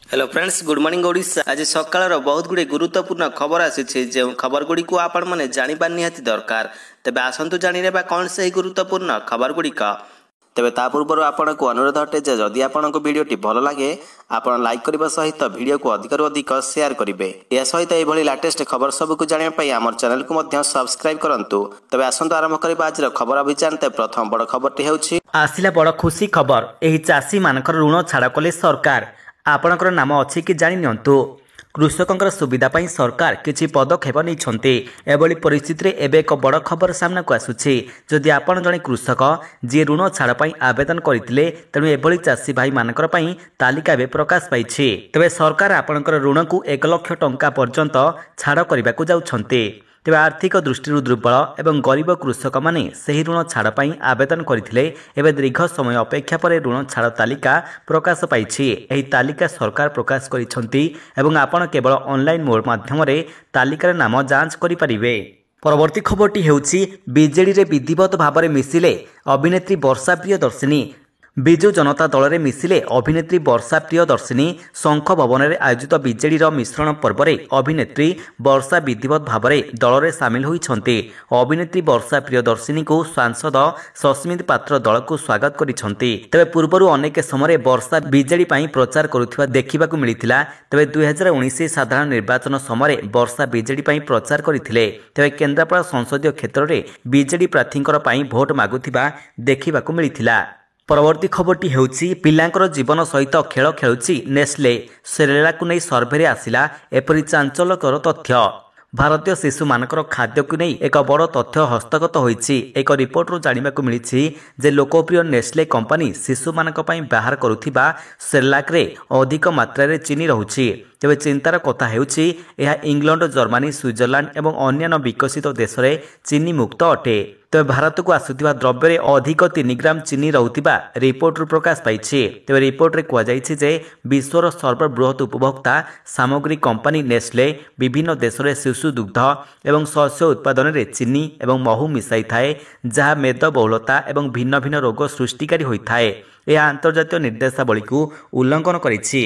Hello friends, good morning Odisha. आज सकाळ बहुत गुड़े गुरुत्वपूर्ण खबर आसी जो खबर गुड़ी को आपण मैंने जाना निहाती दरकार। तेबे आसतु जाने कौन से गुरुत्वपूर्ण खबर गुड़िक। तेबे ता पूर्व आपन को अनुरोध अटे जे जदि आपन को वीडियोटी भल लगे आपन लाइक करबा सहित वीडियो को अधिक अधिक शेयर करेंगे। या सहित यह लेटेस्ट खबर सब को जानापी आम चैनल को मध्य सब्सक्राइब करंतु। तेबे आसतु आरंभ करबा आज खबर अभियान। प्रथम बड़ खबरटी होछि आसिला बड़ खुशी खबर। एही चाषी मानकर ऋण छाड़ कले सरकार। आपणकर नाम अच्छी कि जानि नियंतु। कृषकों सुविधा पाई सरकार किछि पदक्षेप नहीं। एभली परिस्थिति एबे एक बड़ खबर सामना को आसुछि। जदि आपण जने कृषक जी ऋण छाड़ पाई आवेदन करथिले तेणु एभली चाषी भाई मानकर पाई तालिका एबे प्रकाश पाइछि। तबे सरकार आपणकर ऋण को 1 लाख टंका पर्यंत छाड़ करबा को जाउछन्ते। तेज आर्थिक दृष्टि दुर्बल एवं गरीब कृषक माने सही ऋण छाड़ पाई आवेदन करथिले। एबे दीर्घ समय अपेक्षा पर ऋण छाड़ तालिका प्रकाश पाइछि। एही तालिका सरकार प्रकाश करिसंती एवं आपण केवल ऑनलाइन मोड माध्यम रे तालिकार नाम जांच करि परिबे। परवर्ती खबरटी हेउछि बीजेडी रे विधिवत भाव में मिसिले अभिनेत्री वर्षा प्रियदर्शिनी। विजु जनता दल में मिसिले अभिनेत्री वर्षा प्रियदर्शिनी। शंख भवन में आयोजित बीजेडी मिश्रण पर्व में अभिनेत्री वर्षा विधिवत भाव में दल में सामिल होइछन्ते। अभिनेत्री वर्षा प्रियदर्शिनी को सांसद सस्मित पात्र दल को स्वागत करिछन्ते। तबे पूर्वरु अनेक समय वर्षा बीजेडी पाई प्रचार करुथिबा देखिबाकू मिलिथिला। तबे 2019 साधारण निर्वाचन समय वर्षा बीजेडी पाई प्रचार करथिले। तबे केन्द्रापड़ा संसदीय क्षेत्र में बीजेडी प्रार्थींकर पाई भोट मागुथिबा देखिबाकू मिलिथिला। परवर्ती खबरटी हेउछि पिलांकर जीवन सहित खेल खेलुछि नेस्ले। सेरेलाकु नै सर्भे आसिला एपरि चांचल्यकर तथ्य। भारतीय शिशु मानकर खाद्य को नहीं एक बड़ तथ्य हस्तगत होइछि। एक रिपोर्ट जानिबाकू मिलिछि जे लोकप्रिय नेस्ले कंपनी शिशु मानक पई बाहर करुथिबा सेरेलाक रे अधिक मात्रा रे चीनी रहुछि। तेबे चिंतार कथा हेउछि यह इंग्लैंड, जर्मनी, स्विट्जरलैंड एवं अन्य विकसित देश में चीनी मुक्त अटे। तेबे भारत को आसुथिबा द्रव्य रे अधिक 3 ग्राम चीनी रहुथिबा रिपोर्ट प्रकाश पाइछि। तेबे रिपोर्ट रे कुआ जाइछि जे विश्वर सर्वबृहत उपभोक्ता सामग्री कंपनी नेस्ले विभिन्न देश में शिशु दुग्ध एवं शस्य उत्पादन में चीनी एवं महू मिसाई थाए, जहाँ मेदबहुलता एवं भिन्न भिन्न रोग सृष्टिकारी होइथाए। यह अंतर्जातीय निर्देशावली को उल्लंघन करिछि।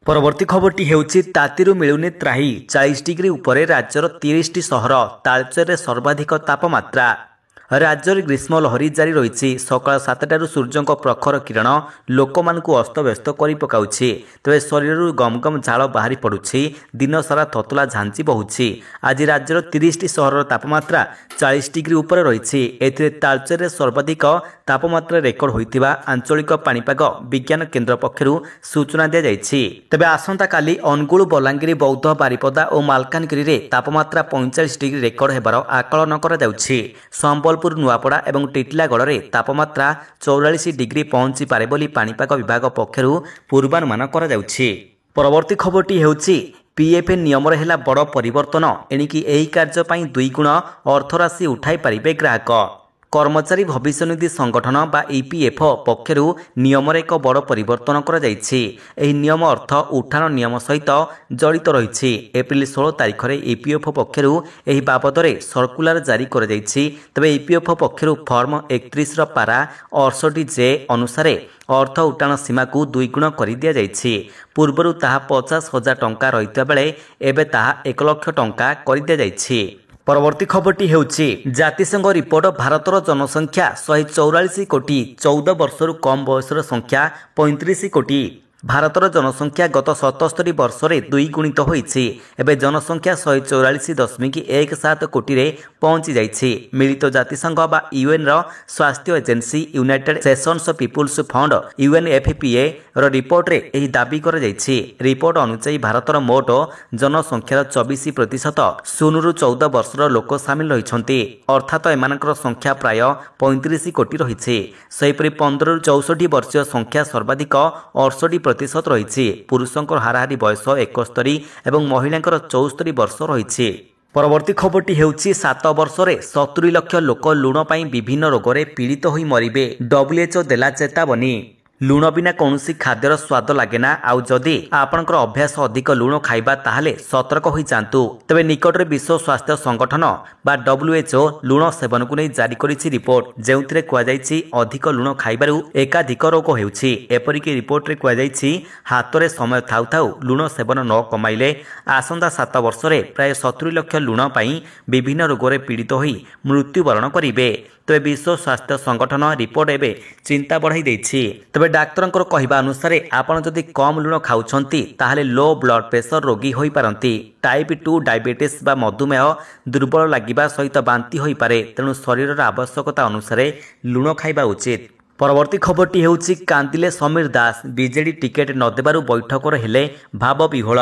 परवर्ती खबरटी हेउछि तातीरु मिलुनी त्राही। 40 डिग्री उपरे राज्यर 30टी सहर। तालचेर सर्वाधिक तापमात्रा। राज्य में ग्रीष्म लहरी जारी रही। सकाल 7टारू सूर्यों प्रखर किरण लोक मानकु अस्तव्यस्त करि पकाउछि। तेज शरीर गमगम झाल बाहरी पड़ुछि। दिन सारा थतला झांची बहुछि। आज राज्यर 30टी सहर तापमात्रा 40 डिग्री उपर रही। एथिरे तालचेर सर्वाधिक तापमात्रा रेकर्ड होइतिबा आंचलिक पाणीपाग विज्ञान केन्द्र पक्षरु सूचना दिया जाइछि। तेबे आसंता काली अनुगुल, बलांगीर, बौद्ध, बारिपदा और मालकानगिरी रे तापमात्रा 45 डिग्री रेकर्ड हेबार आकलन करा जाउछि। संबलपुर, नुआपड़ा और टिटिलागढ़ में तापमात्रा 44 डिग्री पहुंची पारे बोली पाणीपाग विभाग पक्षरु पूर्वानुमान करा जाउछि। परवर्ती खबरटी हेउछि पीएफए नियम रे हेला बड़ परिवर्तन। एणिकी एही कार्य पई 2 गुण अर्थराशि उठाई पारिबे ग्राहक। कर्मचारी भविष्य निधि संगठन बा ईपीएफओ पक्षरु नियम एक बड़ परिवर्तन करा जाइछि। एही नियम अर्थ उठाण नियम सहित जड़ित रही। एप्रिल 16 तारिख में ईपीएफओ पक्षरु एही बाबद रे सर्कुलर जारी करा जाइछि। तबे ईपीएफओ पक्षरु फॉर्म 31 पारा 68 जे अनुसार अर्थ उठाण सीमा को 2 गुण कर दिया जाइछि। पूर्वरु ताहा 50,000 टंका रहिता बेले एबे ताहा 1 लाख टंका कर दिया जाइछि। परवर्ती खबरटी हेउछि जातिसंघ रिपोर्ट भारतर जनसंख्या 144 कोटी। 14 वर्षरु कम बयसर संख्या 35 कोटी। भारतर जनसंख्या गत 77 वर्ष में 2 गुणित होइछि। एबे जनसंख्या 144.17 कोटी रे पहुंची जाइछि। मिलित जातिसंघ बा यूएन रो स्वास्थ्य agency United nations people's fund UNFPA रो रिपोर्ट रे एही दाबी कर जाइछि। रिपोर्ट अनुसार भारतर मोट जनसंख्यार 24% 0 रु 14 वर्षर लोक सामिल रहिछन्ति। अर्थात एमानकर संख्या प्राय 35 कोटी रहिछि। सेहिपरि 15 रु 64 वर्षीय संख्या सर्वाधिक 68% रही। पुरुषों हाराहारी बयस 71 और महिला 74 वर्ष रही। परवर्ती खबरटी हेउछि 7 वर्ष में 70 लाख लोक लुण पाई विभिन्न रोग में पीड़ित होई मरिबे। WHO देला चेतावनी। ଲୁଣ ବିନା କୌଣସି ଖାଦ୍ୟର ସ୍ୱାଦ ଲାଗେନା। ଆଉ ଯଦି ଆପଣଙ୍କର ଅଭ୍ୟାସ ଅଧିକ ଲୁଣ ଖାଇବା ତାହେଲେ ସତର୍କ ହୋଇଯାଆନ୍ତୁ। ତେବେ ନିକଟରେ ବିଶ୍ୱ ସ୍ୱାସ୍ଥ୍ୟ ସଂଗଠନ ବା WHO ଲୁଣ ସେବନକୁ ନେଇ ଜାରି କରିଛି ରିପୋର୍ଟ, ଯେଉଁଥିରେ କୁହାଯାଇଛି ଅଧିକ ଲୁଣ ଖାଇବାରୁ ଏକାଧିକ ରୋଗ ହେଉଛି। ଏପରିକି ରିପୋର୍ଟରେ କୁହାଯାଇଛି ହାତରେ ସମୟ ଥାଉ ଥାଉ ଲୁଣ ସେବନ ନ କମାଇଲେ ଆସନ୍ତା 7 ବର୍ଷରେ ପ୍ରାୟ 70 ଲକ୍ଷ ଲୁଣ ପାଇଁ ବିଭିନ୍ନ ରୋଗରେ ପୀଡ଼ିତ ହୋଇ ମୃତ୍ୟୁବରଣ କରିବେ। ତେବେ ବିଶ୍ୱ ସ୍ୱାସ୍ଥ୍ୟ ସଂଗଠନ ରିପୋର୍ଟ ଏବେ ଚିନ୍ତା ବଢ଼ାଇ ଦେଇଛି। ତେବେ ଡାକ୍ତରଙ୍କର କହିବା ଅନୁସାରେ ଆପଣ ଯଦି କମ୍ ଲୁଣ ଖାଉଛନ୍ତି ତାହେଲେ ଲୋ ବ୍ଲଡ୍ ପ୍ରେସର ରୋଗୀ ହୋଇପାରନ୍ତି। ଟାଇପ୍ 2 ଡାଇବେଟିସ୍ ବା ମଧୁମେହ ଦୁର୍ବଳ ଲାଗିବା ସହିତ ବାନ୍ତି ହୋଇପାରେ। ତେଣୁ ଶରୀରର ଆବଶ୍ୟକତା ଅନୁସାରେ ଲୁଣ ଖାଇବା ଉଚିତ। ପରବର୍ତ୍ତୀ ଖବରଟି ହେଉଛି କାନ୍ଦିଲେ ସମୀର ଦାସ। ବିଜେଡି ଟିକେଟ ନ ଦେବାରୁ ବୈଠକରେ ହେଲେ ଭାବ ବିହୋଳ।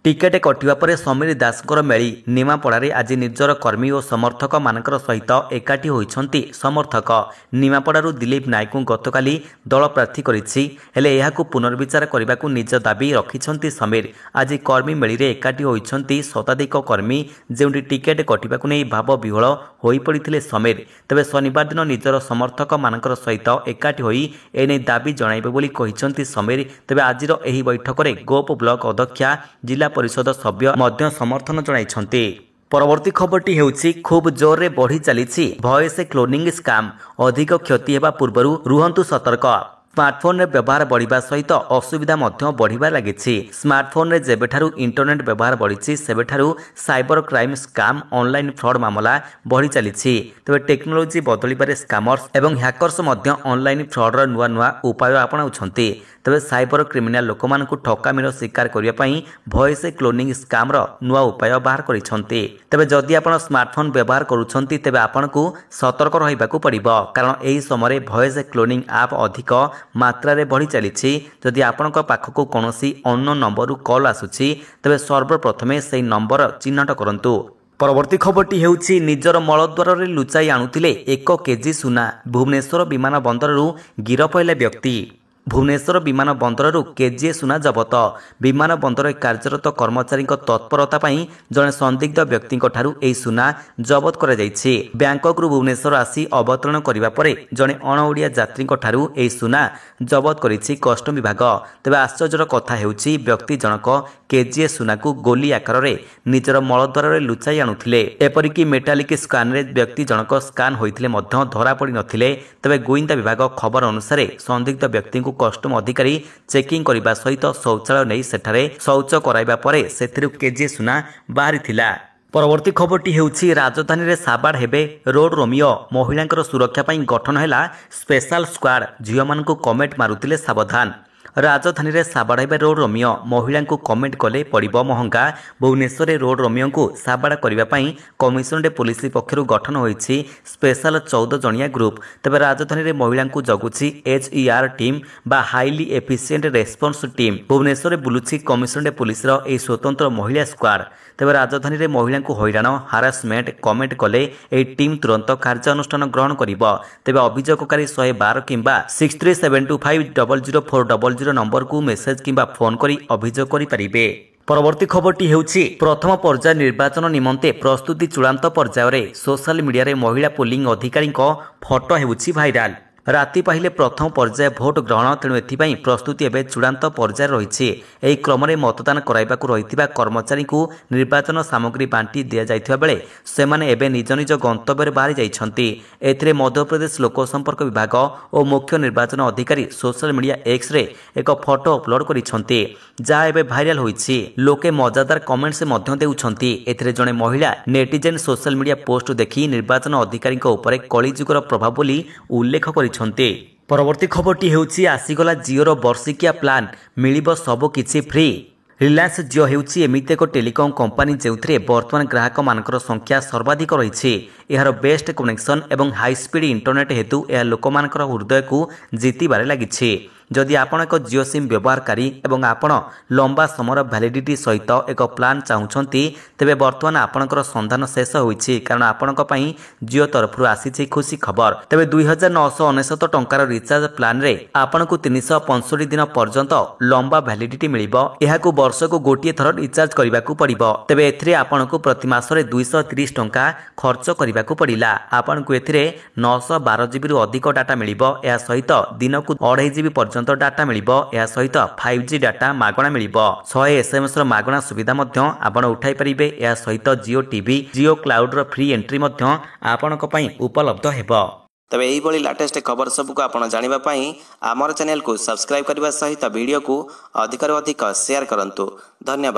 ଟିକେଟ କଟିବା ପରେ ସମୀର ଦାସଙ୍କର ମେଳି ନିମାପଡ଼ାରେ ଆଜି ନିଜର କର୍ମୀ ଓ ସମର୍ଥକମାନଙ୍କର ସହିତ ଏକାଠି ହୋଇଛନ୍ତି ସମର୍ଥକ। ନିମାପଡ଼ାରୁ ଦିଲ୍ଲୀପ ନାୟକଙ୍କୁ ଗତକାଲି ଦଳ ପ୍ରାର୍ଥୀ କରିଛି, ହେଲେ ଏହାକୁ ପୁନର୍ବିଚାର କରିବାକୁ ନିଜ ଦାବି ରଖିଛନ୍ତି ସମୀର। ଆଜି କର୍ମୀ ମେଳିରେ ଏକାଠି ହୋଇଛନ୍ତି ଶତାଧିକ କର୍ମୀ, ଯେଉଁଠି ଟିକେଟ କଟିବାକୁ ନେଇ ଭାବ ବିହୋଳ ହୋଇପଡ଼ିଥିଲେ ସମୀର। ତେବେ ଶନିବାର ଦିନ ନିଜର ସମର୍ଥକମାନଙ୍କର ସହିତ ଏକାଠି ହୋଇ ଏନେଇ ଦାବି ଜଣାଇବେ ବୋଲି କହିଛନ୍ତି ସମୀର। ତେବେ ଆଜିର ଏହି ବୈଠକରେ ଗୋପ ବ୍ଲକ ଅଧ୍ୟକ୍ଷା, ଜିଲ୍ଲା ପରିଷଦ ସଭ୍ୟ ମଧ୍ୟ ସମର୍ଥନ ଜଣାଇଛନ୍ତି। ପରବର୍ତ୍ତୀ ଖବରଟି ହେଉଛି ଖୁବ୍ ଜୋରରେ ବଢ଼ି ଚାଲିଛି ଭଏସ୍ କ୍ଲୋନିଂ ସ୍କାମ୍। ଅଧିକ କ୍ଷତି ହେବା ପୂର୍ବରୁ ରୁହନ୍ତୁ ସତର୍କ। ସ୍ମାର୍ଟଫୋନରେ ବ୍ୟବହାର ବଢ଼ିବା ସହିତ ଅସୁବିଧା ମଧ୍ୟ ବଢ଼ିବାରେ ଲାଗିଛି। ସ୍ମାର୍ଟଫୋନରେ ଯେବେଠାରୁ ଇଣ୍ଟରନେଟ୍ ବ୍ୟବହାର ବଢ଼ିଛି ସେବେଠାରୁ cyber crime, scam, online fraud ମାମଲା ବଢ଼ି ଚାଲିଛି। ତେବେ ଟେକ୍ନୋଲୋଜି ବଦଳିବାରେ ସ୍କାମର୍ସ ଏବଂ ହ୍ୟାକର୍ସ ମଧ୍ୟ ଅନଲାଇନ୍ ଫ୍ରଡ୍ର ନୂଆ ନୂଆ ଉପାୟ ଆପଣାଉଛନ୍ତି। ତେବେ ସାଇବର କ୍ରିମିନାଲ ଲୋକମାନଙ୍କୁ ଠକାମିର ଶିକାର କରିବା ପାଇଁ ଭଏସ୍ କ୍ଲୋନିଂ ସ୍କାମ୍ର ନୂଆ ଉପାୟ ବାହାର କରିଛନ୍ତି। ତେବେ ଯଦି ଆପଣ ସ୍ମାର୍ଟଫୋନ୍ ବ୍ୟବହାର କରୁଛନ୍ତି ତେବେ ଆପଣଙ୍କୁ ସତର୍କ ରହିବାକୁ ପଡ଼ିବ, କାରଣ ଏହି ସମୟରେ ଭଏସ୍ କ୍ଲୋନିଂ ଆପ୍ ଅଧିକ ମାତ୍ରାରେ ବଢ଼ି ଚାଲିଛି। ଯଦି ଆପଣଙ୍କ ପାଖକୁ କୌଣସି ଅନ୍‌ନୋନ୍ ନମ୍ବରରୁ କଲ୍ ଆସୁଛି ତେବେ ସର୍ବପ୍ରଥମେ ସେହି ନମ୍ବର ଚିହ୍ନଟ କରନ୍ତୁ। ପରବର୍ତ୍ତୀ ଖବରଟି ହେଉଛି ନିଜର ମଳଦ୍ୱାରରେ ଲୁଚାଇ ଆଣୁଥିଲେ 1 କେଜି ସୁନା। ଭୁବନେଶ୍ୱର ବିମାନ ବନ୍ଦରରୁ ଗିରଫ ହେଲେ ବ୍ୟକ୍ତି। ଭୁବନେଶ୍ୱର ବିମାନ ବନ୍ଦରରୁ କେଜିଏ ସୁନା ଜବତ। ବିମାନ ବନ୍ଦରରେ କାର୍ଯ୍ୟରତ କର୍ମଚାରୀଙ୍କ ତତ୍ପରତା ପାଇଁ ଜଣେ ସନ୍ଦିଗ୍ଧ ବ୍ୟକ୍ତିଙ୍କଠାରୁ ଏହି ସୁନା ଜବତ କରାଯାଇଛି। ବ୍ୟାଙ୍କକ୍ରୁ ଭୁବନେଶ୍ୱର ଆସି ଅବତରଣ କରିବା ପରେ ଜଣେ ଅଣଓଡ଼ିଆ ଯାତ୍ରୀଙ୍କଠାରୁ ଏହି ସୁନା ଜବତ କରିଛି କଷ୍ଟମ ବିଭାଗ। ତେବେ ଆଶ୍ଚର୍ଯ୍ୟର କଥା ହେଉଛି ବ୍ୟକ୍ତି ଜଣକ କେଜିଏ ସୁନାକୁ ଗୋଲି ଆକାରରେ ନିଜର ମଳଦ୍ୱାରରେ ଲୁଚାଇ ଆଣୁଥିଲେ। ଏପରିକି ମେଟାଲିକ୍ ସ୍କାନରେ ବ୍ୟକ୍ତି ଜଣକ ସ୍କାନ୍ ହୋଇଥିଲେ ମଧ୍ୟ ଧରାପଡ଼ିନଥିଲେ। ତେବେ ଗୁଇନ୍ଦା ବିଭାଗ ଖବର ଅନୁସାରେ ସନ୍ଦିଗ୍ଧ ବ୍ୟକ୍ତିଙ୍କୁ କଷ୍ଟମ ଅଧିକାରୀ ଚେକିଂ କରିବା ସହିତ ଶୌଚାଳୟ ନେଇ ସେଠାରେ ଶୌଚ କରାଇବା ପରେ ସେଥିରୁ କେଜିଏ ସୁନା ବାହାରିଥିଲା। ପରବର୍ତ୍ତୀ ଖବରଟି ହେଉଛି ରାଜଧାନୀରେ ସାବାଡ଼ ହେବେ ରୋଡ୍ ରୋମିଓ। ମହିଳାଙ୍କର ସୁରକ୍ଷା ପାଇଁ ଗଠନ ହେଲା ସ୍ପେଶାଲ ସ୍କ୍ୱାଡ୍। ଝିଅମାନଙ୍କୁ କମେଣ୍ଟ ମାରୁଥିଲେ ସାବଧାନ। ରାଜଧାନୀରେ ସାବାଡ଼ ହେବେ ରୋଡ୍ ରୋମିଓ। ମହିଳାଙ୍କୁ କମେଣ୍ଟ କଲେ ପଡ଼ିବ ମହଙ୍ଗା। ଭୁବନେଶ୍ୱରରେ ରୋଡ୍ ରୋମିଓଙ୍କୁ ସାବାଡ଼ କରିବା ପାଇଁ କମିଶନରେଟ୍ ପୁଲିସ ପକ୍ଷରୁ ଗଠନ ହୋଇଛି ସ୍ପେଶାଲ 14 ଜଣିଆ ଗ୍ରୁପ। ତେବେ ରାଜଧାନୀରେ ମହିଳାଙ୍କୁ ଜଗୁଛି HER ଟିମ୍ ବା ହାଇଲି ଏଫିସିଏଣ୍ଟ ରେସ୍ପନ୍ସ ଟିମ୍। ଭୁବନେଶ୍ୱରରେ ବୁଲୁଛି କମିଶନରେଟ୍ ପୁଲିସର ଏହି ସ୍ୱତନ୍ତ୍ର ମହିଳା ସ୍କ୍ୱାଡ୍। ତେବେ ରାଜଧାନୀରେ ମହିଳାଙ୍କୁ ହଇରାଣ, ହାରାସମେଣ୍ଟ କମେଣ୍ଟ କଲେ ଏହି ଟିମ୍ ତୁରନ୍ତ କାର୍ଯ୍ୟାନୁଷ୍ଠାନ ଗ୍ରହଣ କରିବ। ତେବେ ଅଭିଯୋଗକାରୀ 112 କିମ୍ବା 6372500400 ନମ୍ବରକୁ ମେସେଜ କିମ୍ବା ଫୋନ୍ କରି ଅଭିଯୋଗ କରିପାରିବେ। ପରବର୍ତ୍ତୀ ଖବରଟି ହେଉଛି ପ୍ରଥମ ପର୍ଯ୍ୟାୟ ନିର୍ବାଚନ ନିମନ୍ତେ ପ୍ରସ୍ତୁତି ଚୂଡ଼ାନ୍ତ ପର୍ଯ୍ୟାୟରେ। ସୋଶାଲ ମିଡ଼ିଆରେ ମହିଳା ପୋଲିଂ ଅଧିକାରୀଙ୍କ ଫଟୋ ହେଉଛି ଭାଇରାଲ। ରାତି ପାହିଲେ ପ୍ରଥମ ପର୍ଯ୍ୟାୟ ଭୋଟ ଗ୍ରହଣ, ତେଣୁ ଏଥିପାଇଁ ପ୍ରସ୍ତୁତି ଏବେ ଚୂଡ଼ାନ୍ତ ପର୍ଯ୍ୟାୟରେ ରହିଛି। ଏହି କ୍ରମରେ ମତଦାନ କରାଇବାକୁ ରହିଥିବା କର୍ମଚାରୀଙ୍କୁ ନିର୍ବାଚନ ସାମଗ୍ରୀ ବାଣ୍ଟି ଦିଆଯାଇଥିବା ବେଳେ ସେମାନେ ଏବେ ନିଜ ନିଜ ଗନ୍ତବ୍ୟରେ ବାହାରି ଯାଇଛନ୍ତି। ଏଥିରେ ମଧ୍ୟପ୍ରଦେଶ ଲୋକସମ୍ପର୍କ ବିଭାଗ ଓ ମୁଖ୍ୟ ନିର୍ବାଚନ ଅଧିକାରୀ ସୋଶାଲ ମିଡ଼ିଆ ଏକ୍ସରେ ଏକ ଫଟୋ ଅପଲୋଡ୍ କରିଛନ୍ତି, ଯାହା ଏବେ ଭାଇରାଲ ହୋଇଛି। ଲୋକେ ମଜାଦାର କମେଣ୍ଟସ୍ ମଧ୍ୟ ଦେଉଛନ୍ତି। ଏଥିରେ ଜଣେ ମହିଳା ନେଟିଜେନ୍ ସୋଶାଲ ମିଡ଼ିଆ ପୋଷ୍ଟ ଦେଖି ନିର୍ବାଚନ ଅଧିକାରୀଙ୍କ ଉପରେ କଳିଯୁଗର ପ୍ରଭାବ ବୋଲି ଉଲ୍ଲେଖ କରିଛନ୍ତି। ପରବର୍ତ୍ତୀ ଖବରଟି ହେଉଛି ଆସିଗଲା ଜିଓର ବର୍ଷିକିଆ ପ୍ଲାନ୍, ମିଳିବ ସବୁ କିଛି ଫ୍ରି। ରିଲାଏନ୍ସ ଜିଓ ହେଉଛି ଏମିତି ଏକ ଟେଲିକମ୍ କମ୍ପାନୀ ଯେଉଁଥିରେ ବର୍ତ୍ତମାନ ଗ୍ରାହକମାନଙ୍କର ସଂଖ୍ୟା ସର୍ବାଧିକ ରହିଛି। ଏହାର ବେଷ୍ଟ କନେକ୍ସନ୍ ଏବଂ ହାଇସ୍ପିଡ୍ ଇଣ୍ଟରନେଟ୍ ହେତୁ ଏହା ଲୋକମାନଙ୍କର ହୃଦୟକୁ ଜିତିବାରେ ଲାଗିଛି। ଯଦି ଆପଣ ଏକ ଜିଓ ସିମ୍ ବ୍ୟବହାରକାରୀ ଏବଂ ଆପଣ ଲମ୍ବା ସମୟର ଭ୍ୟାଲିଡିଟି ସହିତ ଏକ ପ୍ଲାନ୍ ଚାହୁଁଛନ୍ତି, ତେବେ ବର୍ତ୍ତମାନ ଆପଣଙ୍କର ସନ୍ଧାନ ଶେଷ ହୋଇଛି, କାରଣ ଆପଣଙ୍କ ପାଇଁ ଜିଓ ତରଫରୁ ଆସିଛି ଖୁସି ଖବର। ତେବେ 2999 ଟଙ୍କାର ରିଚାର୍ଜ ପ୍ଲାନ୍ରେ ଆପଣଙ୍କୁ 365 ଦିନ ପର୍ଯ୍ୟନ୍ତ ଲମ୍ବା ଭ୍ୟାଲିଡିଟି ମିଳିବ। ଏହାକୁ ବର୍ଷକୁ ଗୋଟିଏ ଥର ରିଚାର୍ଜ କରିବାକୁ ପଡ଼ିବ। ତେବେ ଏଥିରେ ଆପଣଙ୍କୁ ପ୍ରତି ମାସରେ 230 ଟଙ୍କା ଖର୍ଚ୍ଚ କରିବାକୁ ପଡ଼ିଲା। ଆପଣଙ୍କୁ ଏଥିରେ 912 ଜିବିରୁ ଅଧିକ ଡାଟା ମିଳିବ। ଏହା ସହିତ ଦିନକୁ 2.5 ଜିବି ପର୍ଯ୍ୟନ୍ତ ପର୍ଯ୍ୟନ୍ତ ଡାଟା ମିଳିବ। ଏହା ସହିତ 5G ଡାଟା ମାଗଣା ମିଳିବ। 100 SMS ମାଗଣା ସୁବିଧା ମଧ୍ୟ ଆପଣ ଉଠାଇ ପାରିବେ। ଏହା ସହିତ ଜିଓ ଟିଭି, ଜିଓ କ୍ଲାଉଡର ଫ୍ରି ଏଣ୍ଟ୍ରି ମଧ୍ୟ ଆପଣଙ୍କ ପାଇଁ ଉପଲବ୍ଧ ହେବ। ତେବେ ଏହିଭଳି ଲାଟେଷ୍ଟ ଖବର ସବୁକୁ ଆପଣ ଜାଣିବା ପାଇଁ ଆମର ଚ୍ୟାନେଲକୁ ସବସ୍କ୍ରାଇବ୍ କରିବା ସହିତ ଭିଡ଼ିଓକୁ ଅଧିକରୁ ଅଧିକ ସେୟାର କରନ୍ତୁ। ଧନ୍ୟବାଦ।